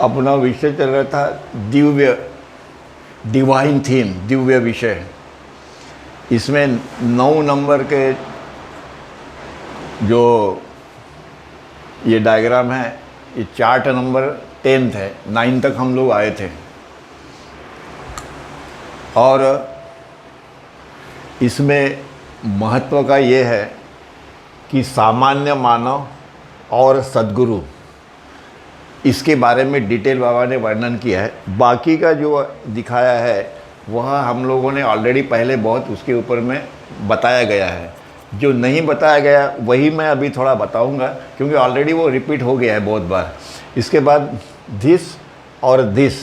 अपना विषय चल रहा था दिव्य, डिवाइन थीम, दिव्य विषय। इसमें 9 नंबर के जो ये डायग्राम है, ये चार्ट नंबर 10 है, 9 तक हम लोग आए थे। और इसमें महत्व का ये है कि सामान्य मानव और सद्गुरु, इसके बारे में डिटेल बाबा ने वर्णन किया है। बाकी का जो दिखाया है वह हम लोगों ने ऑलरेडी पहले बहुत उसके ऊपर में बताया गया है। जो नहीं बताया गया वही मैं अभी थोड़ा बताऊंगा, क्योंकि ऑलरेडी वो रिपीट हो गया है बहुत बार। इसके बाद दिस और दिस,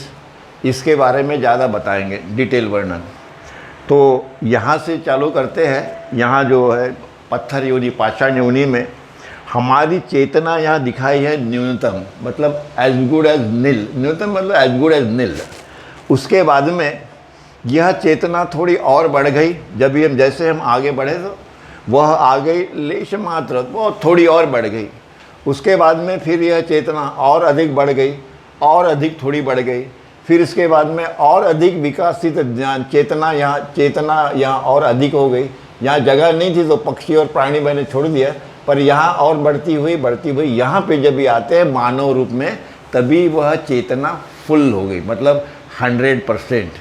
इसके बारे में ज़्यादा बताएंगे डिटेल वर्णन। तो यहाँ से चालू करते हैं। यहाँ जो है पत्थर योनि, पाषाण योनि में हमारी चेतना यहाँ दिखाई है न्यूनतम, मतलब एज गुड एज नील। न्यूनतम मतलब एज गुड एज नील। उसके बाद में यह चेतना थोड़ी और बढ़ गई। जब हम जैसे हम आगे बढ़े तो वह आ गई लेश मात्र, वो थोड़ी और बढ़ गई। उसके बाद में फिर यह चेतना और अधिक बढ़ गई, और अधिक थोड़ी बढ़ गई। फिर इसके बाद में और अधिक विकसित ज्ञान चेतना यहाँ और अधिक हो गई। यहाँ जगह नहीं थी तो पक्षी और प्राणी मैंने छोड़ दिया, पर यहाँ और बढ़ती हुई यहाँ पे जब भी आते हैं मानव रूप में, तभी वह चेतना फुल हो गई, मतलब 100%।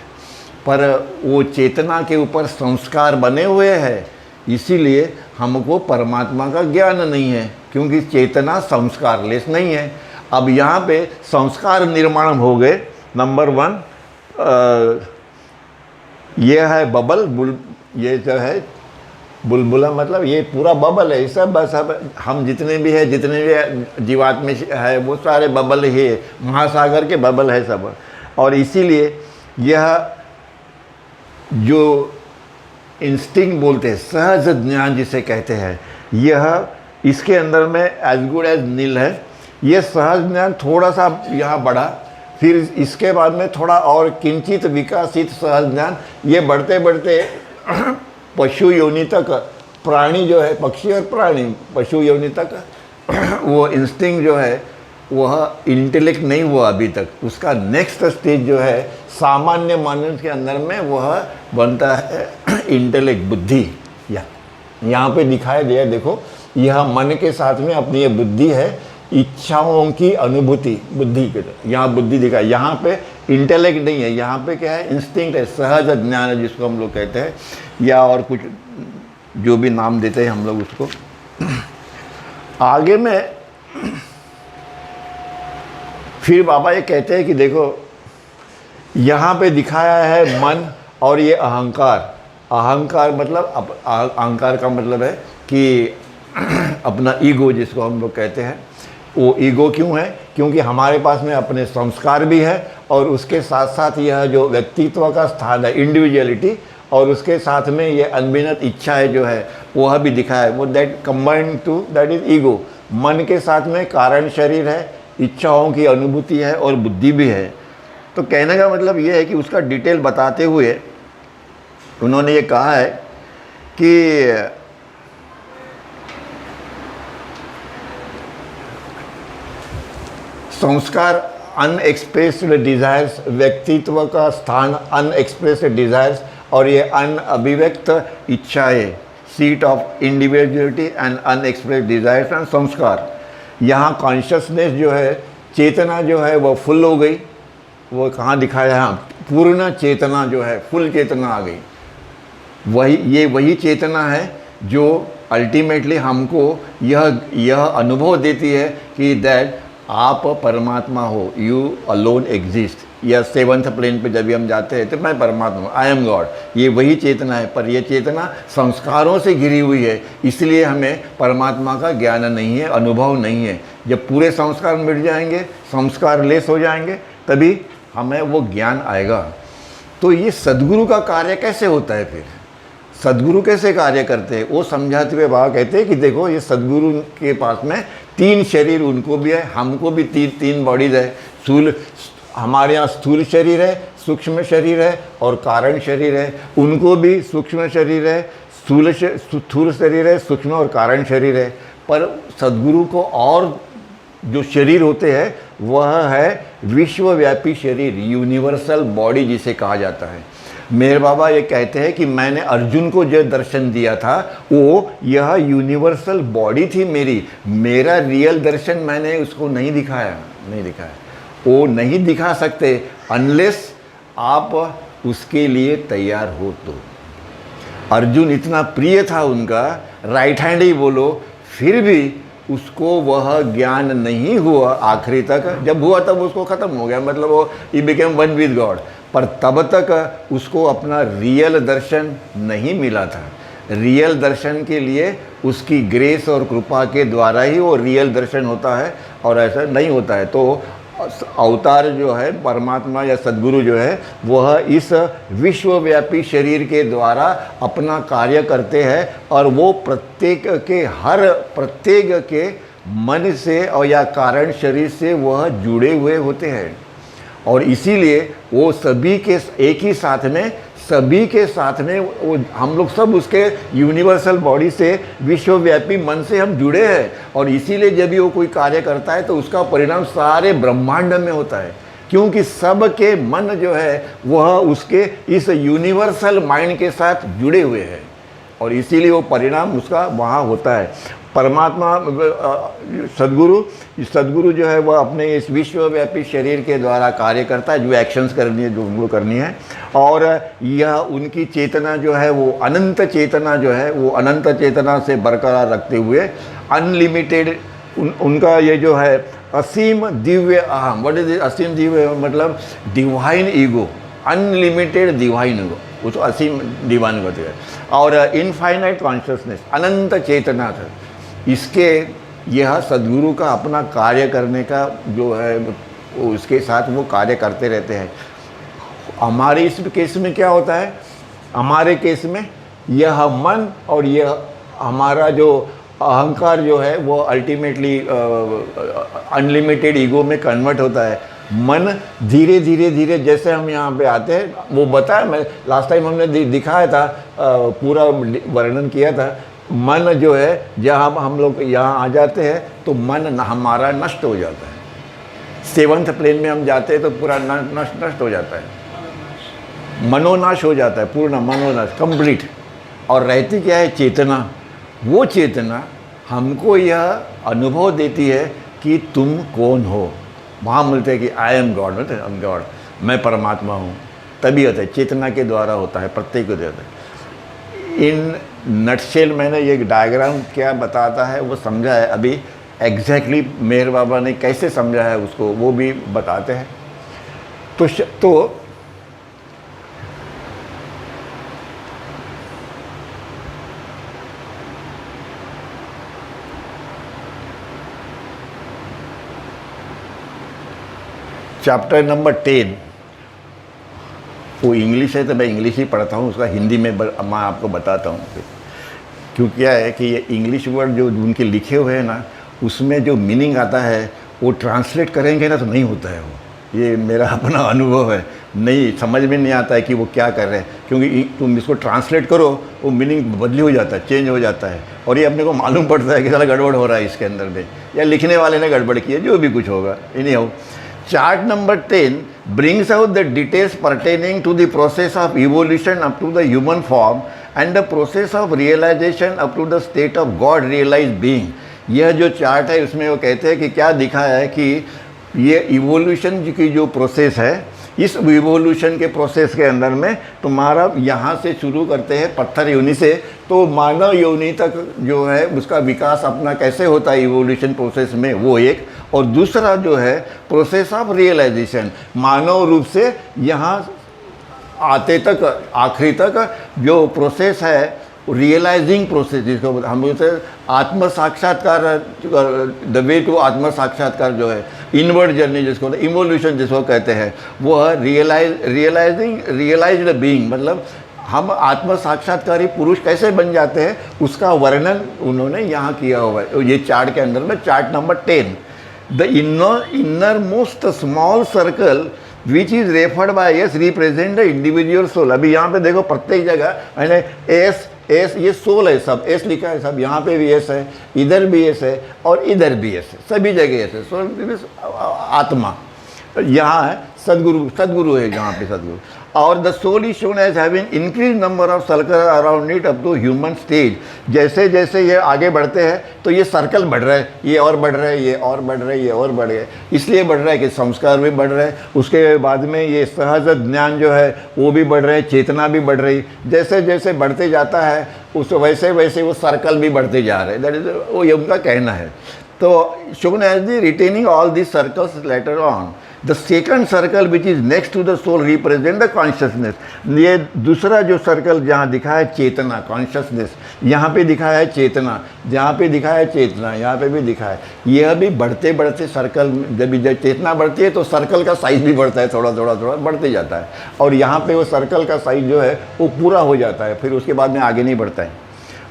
पर वो चेतना के ऊपर संस्कार बने हुए हैं, इसीलिए हमको परमात्मा का ज्ञान नहीं है, क्योंकि चेतना संस्कारलेस नहीं है। अब यहाँ पे संस्कार निर्माण हो गए। नंबर 1 ये है बबल, ये जो है बुलबुला, मतलब ये पूरा बबल है। सब बस अब हम जितने भी जीवात्मा है वो सारे बबल ही है, महासागर के बबल है सब। और इसीलिए यह जो इंस्टिंक्ट बोलते हैं, सहज ज्ञान जिसे कहते हैं, यह इसके अंदर में एज गुड एज नील है। ये सहज ज्ञान थोड़ा सा यहाँ बढ़ा, फिर इसके बाद में थोड़ा और किंचित विकसित सहज ज्ञान, ये बढ़ते बढ़ते पशु योनि तक, प्राणी जो है, पक्षी और प्राणी, पशु योनि तक वो इंस्टिंक्ट जो है वह इंटेलेक्ट नहीं हुआ अभी तक। उसका नेक्स्ट स्टेज जो है सामान्य मानव के अंदर में वह बनता है इंटेलेक्ट, बुद्धि। यहाँ पे दिखाया गया, देखो यह मन के साथ में अपनी ये बुद्धि है, इच्छाओं की अनुभूति, बुद्धि के यहाँ बुद्धि दिखा। यहाँ पे इंटेलेक्ट नहीं है, यहाँ पे क्या है, इंस्टिंक्ट है, सहज ज्ञान है जिसको हम लोग कहते हैं, या और कुछ जो भी नाम देते हैं हम लोग उसको। आगे में फिर बाबा ये कहते हैं कि देखो यहाँ पे दिखाया है मन और ये अहंकार। अहंकार मतलब अहंकार का मतलब है कि अपना ईगो जिसको हम लोग कहते हैं। वो ईगो क्यों है? क्योंकि हमारे पास में अपने संस्कार भी है, और उसके साथ साथ यह जो व्यक्तित्व का स्थान है, इंडिविजुअलिटी, और उसके साथ में ये अनगिनत इच्छाएं जो है वह भी दिखाया है। वो that combined to that is ego. मन के साथ में कारण शरीर है, इच्छाओं की अनुभूति है और बुद्धि भी है। तो कहने का मतलब ये है कि उसका डिटेल बताते हुए उन्होंने ये कहा है कि संस्कार अनएक्सप्रेस्ड डिज़ायर्स, व्यक्तित्व का स्थान अनएक्सप्रेस्ड डिज़ायर्स, और ये अनअभिव्यक्त इच्छाएं, seat of individuality and unexpressed desires and संस्कार। यहाँ कॉन्शियसनेस जो है, चेतना जो है वो फुल हो गई। वो कहाँ दिखाया है? पूर्ण चेतना जो है, फुल चेतना आ गई। वही चेतना है जो अल्टीमेटली हमको यह अनुभव देती है कि दैट आप परमात्मा हो, यू अलोन एग्जिस्ट। या 7th प्लेन पे जब हम जाते हैं तो मैं परमात्मा हूँ, आई एम गॉड। ये वही चेतना है, पर यह चेतना संस्कारों से घिरी हुई है, इसलिए हमें परमात्मा का ज्ञान नहीं है, अनुभव नहीं है। जब पूरे संस्कार मिट जाएंगे, संस्कार लेस हो जाएंगे, तभी हमें वो ज्ञान आएगा। तो ये सद्गुरु का कार्य कैसे होता है? फिर सद्गुरु कैसे कार्य करते हैं वो समझाते हुए बाबा कहते हैं कि देखो ये सद्गुरु के पास में 3 शरीर उनको भी है, हमको भी 3 बॉडीज है। स्थूल, हमारे यहाँ स्थूल शरीर है, सूक्ष्म शरीर है और कारण शरीर है। उनको भी सूक्ष्म शरीर है, स्थूल शरीर है, सूक्ष्म और कारण शरीर है। पर सद्गुरु को और जो शरीर होते हैं वह है विश्वव्यापी शरीर, यूनिवर्सल बॉडी जिसे कहा जाता है। मेरे बाबा ये कहते हैं कि मैंने अर्जुन को जो दर्शन दिया था वो यह यूनिवर्सल बॉडी थी मेरा रियल दर्शन मैंने उसको नहीं दिखाया। वो नहीं दिखा सकते अनलेस आप उसके लिए तैयार हो तो। अर्जुन इतना प्रिय था उनका, राइट हैंड ही बोलो, फिर भी उसको वह ज्ञान नहीं हुआ आखिरी तक। जब हुआ तब उसको ख़त्म हो गया, मतलब वो he became one with God. पर तब तक उसको अपना रियल दर्शन नहीं मिला था। रियल दर्शन के लिए उसकी ग्रेस और कृपा के द्वारा ही वो रियल दर्शन होता है, और ऐसा नहीं होता है तो अवतार जो है परमात्मा या सद्गुरु जो है वह इस विश्वव्यापी शरीर के द्वारा अपना कार्य करते हैं, और वो प्रत्येक के मन से और या कारण शरीर से वह जुड़े हुए होते हैं। और इसीलिए वो सभी के एक ही साथ में, सभी के साथ में वो हम लोग सब उसके यूनिवर्सल बॉडी से, विश्वव्यापी मन से हम जुड़े हैं। और इसीलिए जब भी वो कोई कार्य करता है तो उसका परिणाम सारे ब्रह्मांड में होता है, क्योंकि सब के मन जो है वह उसके इस यूनिवर्सल माइंड के साथ जुड़े हुए हैं, और इसीलिए वो परिणाम उसका वहाँ होता है। परमात्मा सद्गुरु जो है वह अपने इस विश्वव्यापी शरीर के द्वारा कार्य करता है, जो एक्शंस करनी है, जो उनको करनी है। और यह उनकी चेतना जो है वो अनंत चेतना जो है वो अनंत चेतना से बरकरार रखते हुए अनलिमिटेड उनका ये जो है असीम दिव्य अहम। व्हाट इज असीम दिव्य मतलब divine ego, unlimited divine ego, उसको असीम डिवाइन कहते हैं। और इनफाइनाइट कॉन्शियसनेस, अनंत चेतना था। इसके यह सद्गुरु का अपना कार्य करने का जो है उसके साथ वो कार्य करते रहते हैं। हमारे इस केस में क्या होता है, हमारे केस में यह मन और यह हमारा जो अहंकार जो है वो अल्टीमेटली अनलिमिटेड ईगो में कन्वर्ट होता है। मन धीरे धीरे जैसे हम यहाँ पे आते हैं, वो बताया मैं लास्ट टाइम हमने दिखाया था, पूरा वर्णन किया था। मन जो है जहाँ हम लोग यहाँ आ जाते हैं तो मन हमारा नष्ट हो जाता है। सेवंथ प्लेन में हम जाते हैं तो पूरा नष्ट हो जाता है, मनोनाश हो जाता है, पूर्ण मनोनाश कंप्लीट। और रहती क्या है चेतना, वो चेतना हमको यह अनुभव देती है कि तुम कौन हो। वहाँ मिलते हैं कि I am God, I am God, मैं परमात्मा हूँ। तभी होता है, चेतना के द्वारा होता है, प्रत्येक को देता है। इन नटशेल मैंने ये डायग्राम क्या बताता है वो समझा है अभी, एग्जैक्टली मेहर बाबा ने कैसे समझा है उसको वो भी बताते हैं। तो चैप्टर नंबर 10, वो इंग्लिश है तो मैं इंग्लिश ही पढ़ता हूँ, उसका हिंदी में मैं आपको बताता हूँ। क्योंकि क्या है कि ये इंग्लिश वर्ड जो उनके लिखे हुए हैं ना, उसमें जो मीनिंग आता है वो ट्रांसलेट करेंगे ना तो नहीं होता है वो। ये मेरा अपना अनुभव है, नहीं समझ में नहीं आता है कि वो क्या कर रहे हैं, क्योंकि तुम इसको ट्रांसलेट करो वो मीनिंग बदली हो जाता है, चेंज हो जाता है, और ये अपने को मालूम पड़ता है कि साला गड़बड़ हो रहा है इसके अंदर में, या लिखने वाले ने गड़बड़ की है, जो भी कुछ होगा। इन्हीं हो Chart number 10 brings out the details pertaining to the process of evolution up to the human form and the process of realization up to the state of God realized being। यह जो चार्ट है उसमें वो कहते हैं कि क्या दिखाया है कि ये इवोल्यूशन की जो प्रोसेस है, इस इवोल्यूशन के प्रोसेस के अंदर में तुम्हारा यहाँ से शुरू करते हैं पत्थर योनि से, तो मानव योनि तक जो है उसका विकास अपना कैसे होता है इवोल्यूशन प्रोसेस में, वो एक। और दूसरा जो है प्रोसेस ऑफ रियलाइजेशन, मानव रूप से यहाँ आते तक आखिरी तक जो प्रोसेस है, रियलाइजिंग प्रोसेस जिसको हम बोलते हैं आत्म साक्षात्कार, द वे टू आत्म साक्षात्कार जो है, इनवर्ड जर्नी जिसको इवोल्यूशन जिसको कहते हैं, वो है रियलाइज्ड बीइंग। मतलब हम आत्म साक्षात्कारी पुरुष कैसे बन जाते हैं उसका वर्णन उन्होंने यहाँ किया हुआ है ये चार्ट के अंदर में। Chart number 10, the inner most small circle which is referred by S represent the individual soul. अभी यहाँ पे देखो प्रत्येक जगह मैंने एस एस ये सोल है, सब एस लिखा है, सब यहाँ पे भी एस है, इधर भी एस है और इधर भी एस है, सभी जगह एस है। सोल आत्मा यहाँ है, सदगुरु, सदगुरु है जहाँ पे सदगुरु। और the soul is shown as having increase number of circle around it up to human stage. जैसे जैसे ये आगे बढ़ते हैं तो ये सर्कल बढ़ रहा है, ये और बढ़ रहा है, ये और बढ़ रहा है, ये और बढ़ गया। इसलिए बढ़ रहा है कि संस्कार भी बढ़ रहे हैं, उसके बाद में ये सहज ज्ञान जो है वो भी बढ़ रहे हैं, चेतना भी बढ़ रही। जैसे जैसे बढ़ते जाता है उस वैसे वैसे वो सर्कल भी बढ़ते जा रहे हैं। दैट इज वो ये उनका कहना है। तो shown as the retaining all this circles later on the second circle which is next to the soul represent the consciousness. ये दूसरा जो सर्कल जहाँ दिखा है चेतना, कॉन्शियसनेस, यहाँ पे दिखा है चेतना, जहाँ पे दिखा है चेतना, यहाँ पे भी दिखा है। यह भी बढ़ते बढ़ते सर्कल, जब चेतना बढ़ती है तो सर्कल का साइज भी बढ़ता है, थोड़ा थोड़ा थोड़ा बढ़ते जाता है। और यहाँ पे वो सर्कल का साइज जो है वो पूरा हो जाता है, फिर उसके बाद में आगे नहीं बढ़ता है।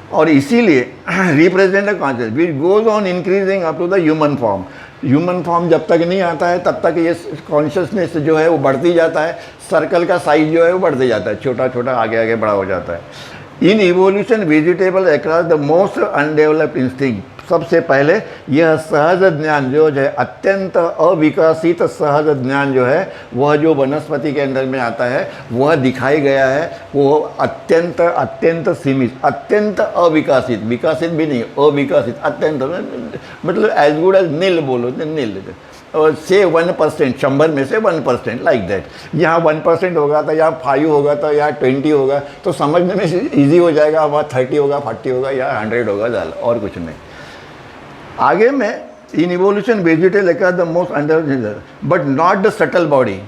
और इसीलिए represent the conscious which goes on increasing up to the human form. Human form जब तक नहीं आता है तब तक ये कॉन्शियसनेस जो है वो बढ़ती जाता है, सर्कल का साइज जो है वो बढ़ते जाता है, छोटा छोटा आगे आगे बड़ा हो जाता है। In evolution vegetable across the most undeveloped instinct. सबसे पहले यह सहज ज्ञान जो है, अत्यंत अविकसित सहज ज्ञान जो है वह जो वनस्पति के अंदर में आता है वह दिखाई गया है। वो अत्यंत अत्यंत सीमित, अत्यंत अविकसित, विकसित भी नहीं, अविकसित, अत्यंत मतलब एज गुड एज नील बोलो, नील से 1%, 100 में से 1%, लाइक दैट। यहाँ 1% होगा तो यहाँ 5 होगा तो यहाँ 20 होगा, तो समझने में ईजी हो जाएगा। वहाँ 30 होगा, 40 होगा या 100 होगा, ज़्यादा और कुछ नहीं। आगे में इन इवोल्यूशन वेजिटेबल का the most under but not the subtle body.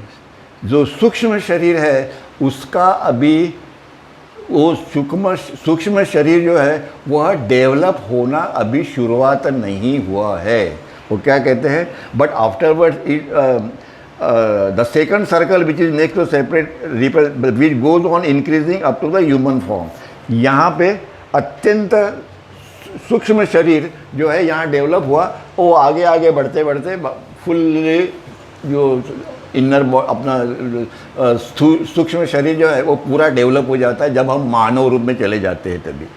जो सूक्ष्म शरीर है उसका अभी वो सूक्ष्म शरीर जो है वह डेवलप होना अभी शुरुआत नहीं हुआ है। वो क्या कहते हैं, but afterward the second circle which is next to separate which goes on increasing up to the human form. यहाँ पे अत्यंत सूक्ष्म शरीर जो है यहाँ डेवलप हुआ, वो आगे आगे बढ़ते बढ़ते फुल्ली जो इनर अपना सूक्ष्म शरीर जो है वो पूरा डेवलप हो जाता है जब हम मानव रूप में चले जाते हैं। तभी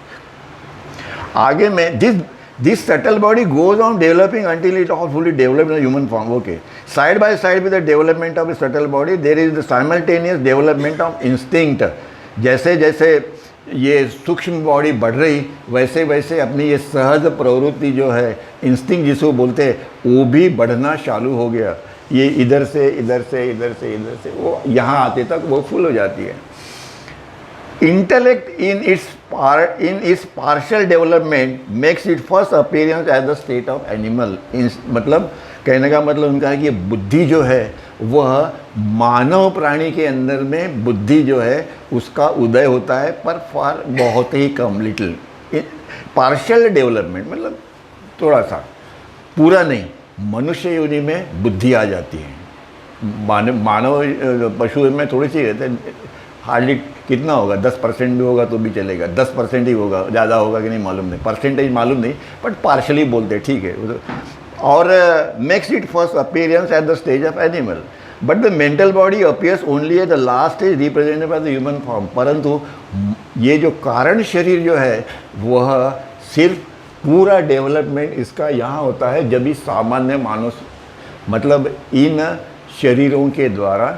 आगे में this subtle body goes on developing until it all fully develop in human form. Okay, side by side with the development of the subtle body there is the simultaneous development of instinct. जैसे जैसे ये सूक्ष्म body बढ़ रही वैसे वैसे अपनी ये सहज प्रवृत्ति जो है, इंस्टिंक्ट जिसको बोलते हैं, वो भी बढ़ना चालू हो गया। ये इधर से इधर से इधर से इधर से वो यहाँ आते तक वो फुल हो जाती है। Intellect in its partial development makes it first appearance as the state of animal. मतलब कहने का मतलब उनका है कि बुद्धि जो है वह मानव प्राणी के अंदर में बुद्धि जो है उसका उदय होता है, पर फॉर बहुत ही कम, लिटिल पार्शियल डेवलपमेंट, मतलब थोड़ा सा, पूरा नहीं। मनुष्य योनि में बुद्धि आ जाती है, मानव पशु में थोड़ी सी रहते हैं, हार्डली कितना होगा, 10% भी होगा तो भी चलेगा, 10% ही होगा, ज़्यादा होगा कि नहीं मालूम नहीं, परसेंटेज मालूम नहीं, बट पार्शली बोलते ठीक है। और makes it first appearance at the stage of animal, but the mental body appears only at the last stage represented by the human form. परंतु ये जो कारण शरीर जो है वह सिर्फ पूरा डेवलपमेंट इसका यहाँ होता है जब भी सामान्य मानव, मतलब इन शरीरों के द्वारा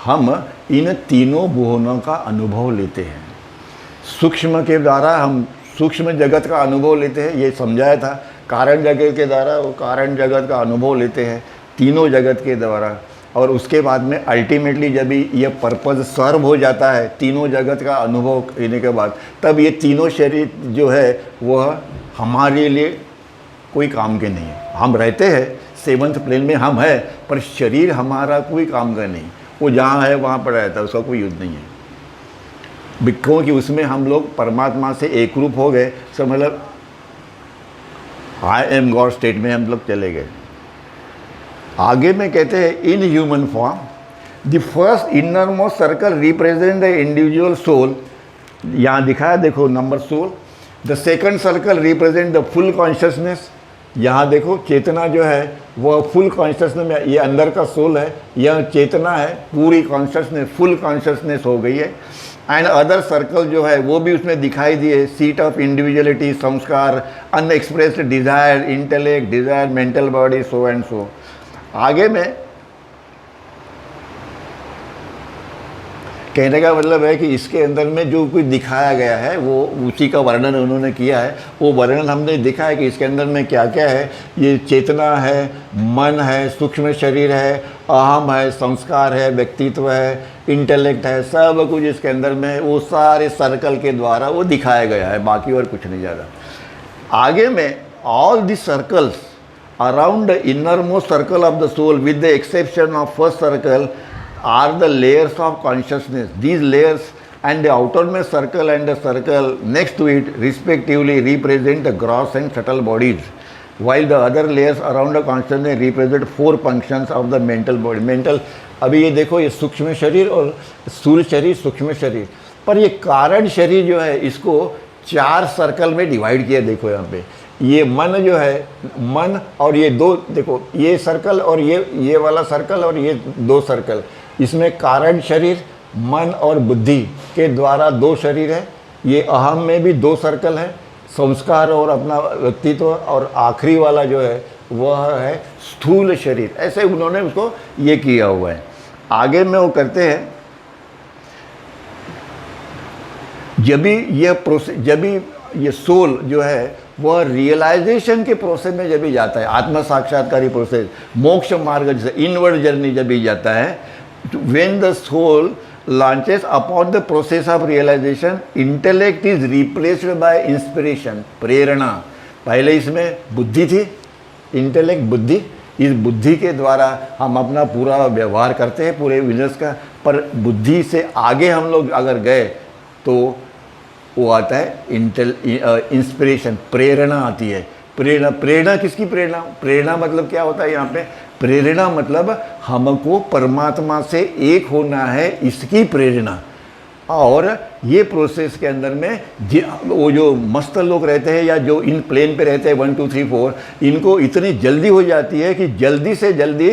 हम इन तीनों भुवनों का अनुभव लेते हैं। सूक्ष्म के द्वारा हम सूक्ष्म जगत का अनुभव लेते हैं, ये समझाया था। कारण जगत के द्वारा वो कारण जगत का अनुभव लेते हैं तीनों जगत के द्वारा। और उसके बाद में अल्टीमेटली जब ये पर्पज़ सर्व हो जाता है तीनों जगत का अनुभव लेने के बाद, तब ये तीनों शरीर जो है वह हमारे लिए कोई काम के नहीं है। हम रहते हैं 7th प्लेन में, हम है, पर शरीर हमारा कोई काम का नहीं, वो जहाँ है वहाँ पर रहता है, उसका कोई युद्ध नहीं है। क्योंकि उसमें हम लोग परमात्मा से एक रूप हो गए, सब मतलब आई एम गॉड स्टेट में हम लोग चले गए। आगे में कहते हैं in human form the first inner most circle represent the individual soul. यहाँ दिखाया देखो number soul. The second circle represent the full consciousness. यहाँ देखो चेतना जो है वह फुल कॉन्शियसनेस में, ये अंदर का सोल है, यह चेतना है, पूरी कॉन्शियसनेस, फुल कॉन्शियसनेस हो गई है। एंड अदर सर्कल जो है वो भी उसमें दिखाई दिए, सीट ऑफ इंडिविजुअलिटी, संस्कार, unexpressed desire, intellect, desire, mental body, so and so. आगे में कहने का मतलब है कि इसके अंदर में जो कुछ दिखाया गया है वो उसी का वर्णन उन्होंने किया है। वो वर्णन हमने देखा है कि इसके अंदर में क्या क्या है। ये चेतना है, मन है, सूक्ष्म शरीर है, अहम है, संस्कार है, व्यक्तित्व है, इंटेलेक्ट है, सब कुछ इसके अंदर में वो सारे सर्कल के द्वारा वो दिखाया गया है, बाकी और कुछ नहीं ज़्यादा। आगे में all the circles around the inner most circle of the soul with the exception of first circle are the layers of consciousness. These layers and the outermost circle and the circle next to it respectively represent the gross and subtle bodies, while the other layers around the consciousness represent four functions of the mental body. Mental, अभी ये देखो, ये सूक्ष्म शरीर और स्थूल शरीर, सूक्ष्म शरीर, पर ये कारण शरीर जो है इसको 4 सर्कल में डिवाइड किया। देखो यहाँ पे ये मन जो है, मन और ये दो, देखो ये सर्कल और ये वाला सर्कल और ये 2 सर्कल, इसमें कारण शरीर, मन और बुद्धि के द्वारा 2 शरीर है। ये अहम में भी 2 सर्कल है, संस्कार और अपना व्यक्तित्व, और आखिरी वाला जो है वह है स्थूल शरीर। ऐसे उन्होंने उसको ये किया हुआ है। आगे में वो करते हैं, जब भी यह प्रोसेस, जब भी ये सोल जो है वह रियलाइजेशन के प्रोसेस में जब भी जाता है, आत्म साक्षात्कारी प्रोसेस, मोक्ष मार्ग जैसे इनवर्ड जर्नी जब भी जाता है, when the soul launches upon the process of realization, intellect is replaced by inspiration, प्रेरणा। पहले इसमें बुद्धि थी, इंटेलेक्ट बुद्धि, इस बुद्धि के द्वारा हम अपना पूरा व्यवहार करते हैं पूरे बिजनेस का, पर बुद्धि से आगे हम लोग अगर गए तो वो आता है इंस्पिरेशन, प्रेरणा आती है। प्रेरणा किसकी प्रेरणा? प्रेरणा मतलब क्या होता है यहाँ पे? प्रेरणा मतलब हमको परमात्मा से एक होना है, इसकी प्रेरणा। और ये प्रोसेस के अंदर में वो जो मस्त लोग रहते हैं या जो इन प्लेन पे रहते हैं 1 2 3 4, इनको इतनी जल्दी हो जाती है कि जल्दी से जल्दी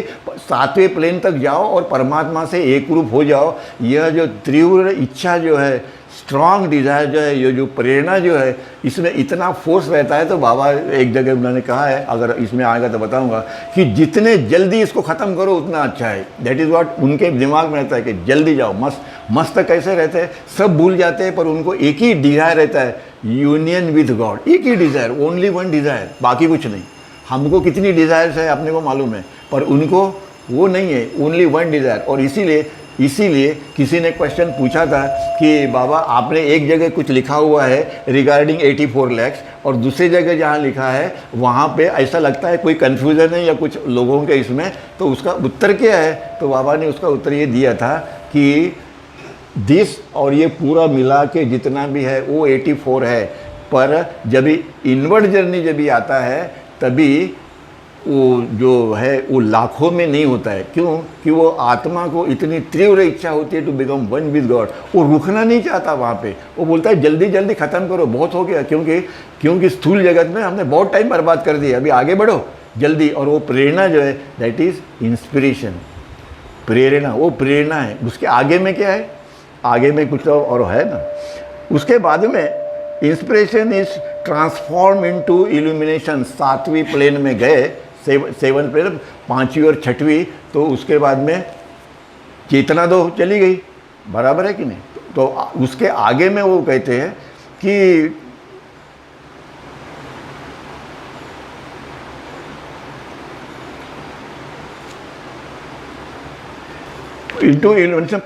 7वें प्लेन तक जाओ और परमात्मा से एक रूप हो जाओ। यह जो तीव्र इच्छा जो है, स्ट्रॉन्ग डिज़ायर जो है, ये जो प्रेरणा जो है, इसमें इतना फोर्स रहता है। तो बाबा एक जगह उन्होंने कहा है, अगर इसमें आएगा तो बताऊंगा, कि जितने जल्दी इसको ख़त्म करो उतना अच्छा है। दैट इज़ व्हाट उनके दिमाग में रहता है कि जल्दी जाओ। मस्त कैसे रहते हैं, सब भूल जाते हैं, पर उनको एक ही डिज़ायर रहता है, यूनियन विद गॉड। एक ही डिज़ायर, ओनली वन डिज़ायर, बाकी कुछ नहीं। हमको कितनी डिज़ायर्स है अपने को मालूम है, पर उनको वो नहीं है, ओनली वन डिज़ायर। और इसीलिए किसी ने क्वेश्चन पूछा था कि बाबा आपने एक जगह कुछ लिखा हुआ है रिगार्डिंग 84 lakhs और दूसरी जगह जहाँ लिखा है वहाँ पे ऐसा लगता है कोई कन्फ्यूज़न है या कुछ लोगों के इसमें, तो उसका उत्तर क्या है? तो बाबा ने उसका उत्तर ये दिया था कि दिस और ये पूरा मिला के जितना भी है वो 84 है, पर जब इनवर्ड जर्नी जब भी आता है तभी वो जो है वो लाखों में नहीं होता है। क्यों? कि वो आत्मा को इतनी तीव्र इच्छा होती है to become one with God, वो रुकना नहीं चाहता वहाँ पे। वो बोलता है जल्दी जल्दी ख़त्म करो, बहुत हो गया, क्योंकि स्थूल जगत में हमने बहुत टाइम बर्बाद कर दिया, अभी आगे बढ़ो जल्दी। और वो प्रेरणा जो है दैट इज़ इंस्पिरेशन, प्रेरणा, वो प्रेरणा है। उसके आगे में क्या है? आगे में कुछ और है ना। उसके बाद में inspiration is transform into illumination. 7वीं प्लेन में गए, 7 प्लेन, 5वीं और 6वीं, तो उसके बाद में चेतना तो चली गई, बराबर है कि नहीं? तो उसके आगे में वो कहते हैं कि इनटू इल्यूमिनेशन,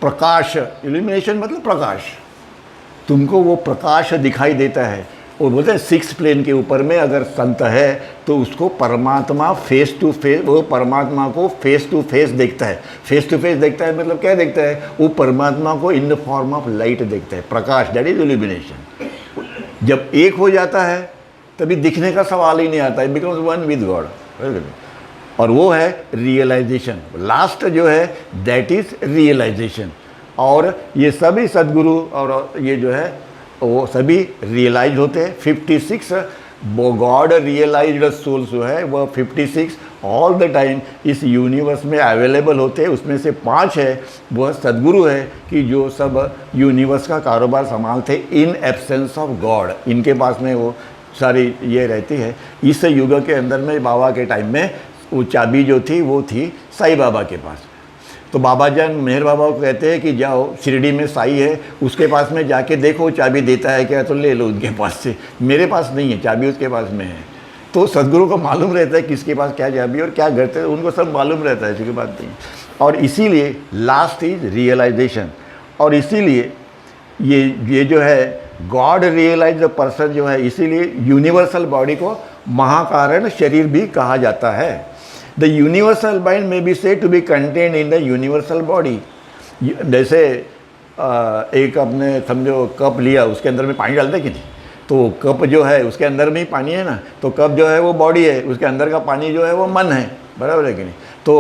प्रकाश, इल्यूमिनेशन मतलब प्रकाश, तुमको वो प्रकाश दिखाई देता है। और बोलते हैं 6 प्लेन के ऊपर में अगर संत है तो उसको परमात्मा फेस टू फेस, वो परमात्मा को फेस टू फेस देखता है। फेस टू फेस देखता है मतलब क्या देखता है? वो परमात्मा को in the form of light देखता है, प्रकाश, दैट इज इल्यूमिनेशन। जब एक हो जाता है तभी दिखने का सवाल ही नहीं आता है, बिकॉज वन विद गॉड। और वो है रियलाइजेशन, लास्ट जो है दैट इज रियलाइजेशन। और ये सभी सदगुरु और ये जो है वो सभी रियलाइज होते हैं। 56 गॉड रियलाइज्ड सोल्स जो है वह 56 ऑल द टाइम इस यूनिवर्स में अवेलेबल होते हैं। उसमें से 5 है वह सद्गुरु है कि जो सब यूनिवर्स का कारोबार संभालते इन एब्सेंस ऑफ गॉड। इनके पास में वो सारी ये रहती है। इस युग के अंदर में बाबा के टाइम में वो चाबी जो थी वो थी साईं बाबा के पास। तो बाबा जान मेहर बाबा को कहते हैं कि जाओ शिरडी में साईं है, उसके पास में जाके देखो चाबी देता है क्या, तो ले लो उनके पास से। मेरे पास नहीं है चाबी, उसके पास में है। तो सदगुरु को मालूम रहता है किसके पास क्या चाबी और क्या करते हैं, उनको सब मालूम रहता है, ऐसी कोई बात नहीं। और इसीलिए लास्ट इज रियलाइजेशन। और इसीलिए ये जो है गॉड रियलाइज द पर्सन जो है, इसीलिए यूनिवर्सल बॉडी को महाकारण शरीर भी कहा जाता है। द यूनिवर्सल माइंड में be said to be contained in the universal body. जैसे एक अपने समझो कप लिया, उसके अंदर में पानी डालते कि नहीं, तो कप जो है उसके अंदर में ही पानी है ना, तो कप जो है वो बॉडी है, उसके अंदर का पानी जो है वो मन है, बराबर है कि नहीं। तो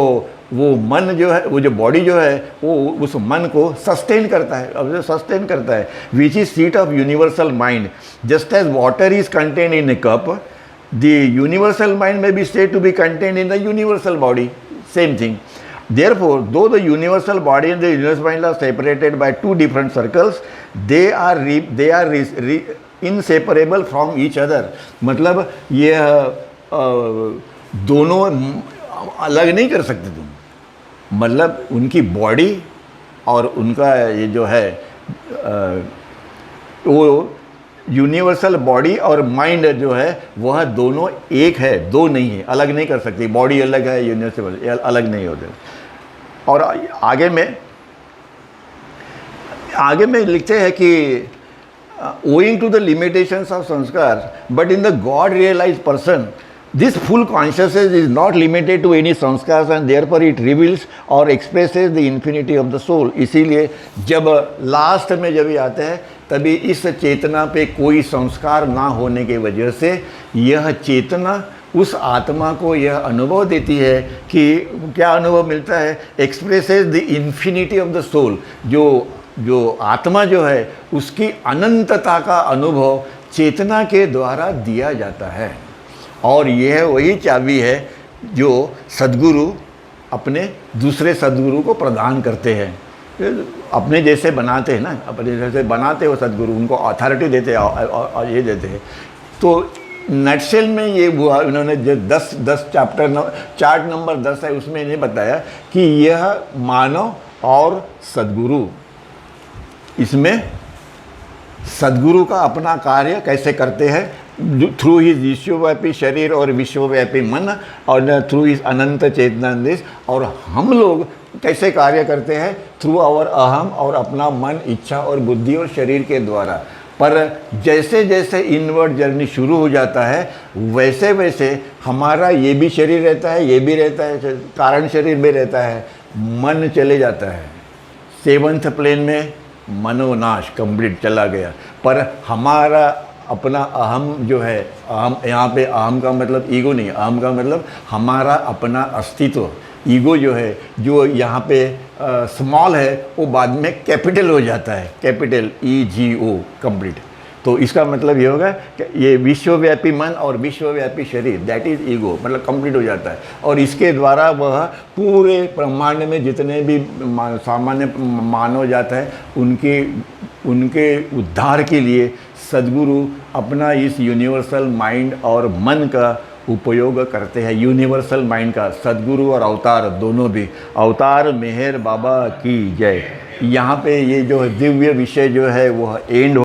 वो मन जो है, वो जो बॉडी जो है वो उस मन को सस्टेन करता है। अब जो सस्टेन करता है which is seat of universal mind. Just as water is contain in a cup, the universal mind may be said to be contained in the universal body. Same thing. Therefore, though the universal body and the universal mind are separated by 2 different circles, they are inseparable from each other. मतलब ये दोनों अलग नहीं कर सकते तुम। मतलब उनकी बॉडी और उनका ये जो है वो यूनिवर्सल बॉडी और माइंड जो है वह दोनों एक है, दो नहीं है, अलग नहीं कर सकती। बॉडी अलग है, यूनिवर्सल अलग नहीं होते। और आगे में लिखते हैं कि owing to the limitations of sanskar, but in the God realized person, this full consciousness is not limited to any sanskars and therefore it reveals or expresses the infinity of the soul. इसीलिए जब last में जब ये आते हैं तभी इस चेतना पे कोई संस्कार ना होने की वजह से यह चेतना उस आत्मा को यह अनुभव देती है कि क्या अनुभव मिलता है, expresses the infinity of the soul. जो आत्मा जो है उसकी अनंतता का अनुभव चेतना के द्वारा दिया जाता है। और यह वही चाबी है जो सद्गुरु अपने दूसरे सद्गुरु को प्रदान करते हैं। अपने जैसे बनाते हैं ना, अपने जैसे बनाते हो सद्गुरु, उनको अथॉरिटी देते हैं और ये देते हैं। तो नटशेल में ये हुआ, इन्होंने जो 10 चार्ट नंबर 10 है उसमें इन्हें बताया कि यह मानव और सद्गुरु, इसमें सद्गुरु का अपना कार्य कैसे करते हैं थ्रू हिज विश्वव्यापी शरीर और विश्वव्यापी मन और थ्रू हिज अनंत चेतना देश, और हम लोग कैसे कार्य करते हैं थ्रू आवर अहम और अपना मन, इच्छा और बुद्धि और शरीर के द्वारा। पर जैसे जैसे इनवर्ड जर्नी शुरू हो जाता है वैसे वैसे हमारा ये भी शरीर रहता है, ये भी रहता है, कारण शरीर भी रहता है, मन चले जाता है 7th प्लेन में, मनोनाश कंप्लीट चला गया। पर हमारा अपना अहम जो है, अहम यहाँ पे अहम का मतलब ईगो नहीं, अहम का मतलब हमारा अपना अस्तित्व। ईगो जो है, जो यहाँ पे स्मॉल है, वो बाद में कैपिटल हो जाता है, कैपिटल EGO कंप्लीट। तो इसका मतलब ये होगा कि ये विश्वव्यापी मन और विश्वव्यापी शरीर, दैट इज़ ईगो, मतलब कंप्लीट हो जाता है। और इसके द्वारा वह पूरे ब्रह्मांड में जितने भी सामान्य मानव जाता है उनके उद्धार के लिए सद्गुरु अपना इस यूनिवर्सल माइंड और मन का उपयोग करते हैं। यूनिवर्सल माइंड का सद्गुरु और अवतार दोनों भी। अवतार मेहर बाबा की जय। यहाँ पे ये जो दिव्य विषय जो है वह एंड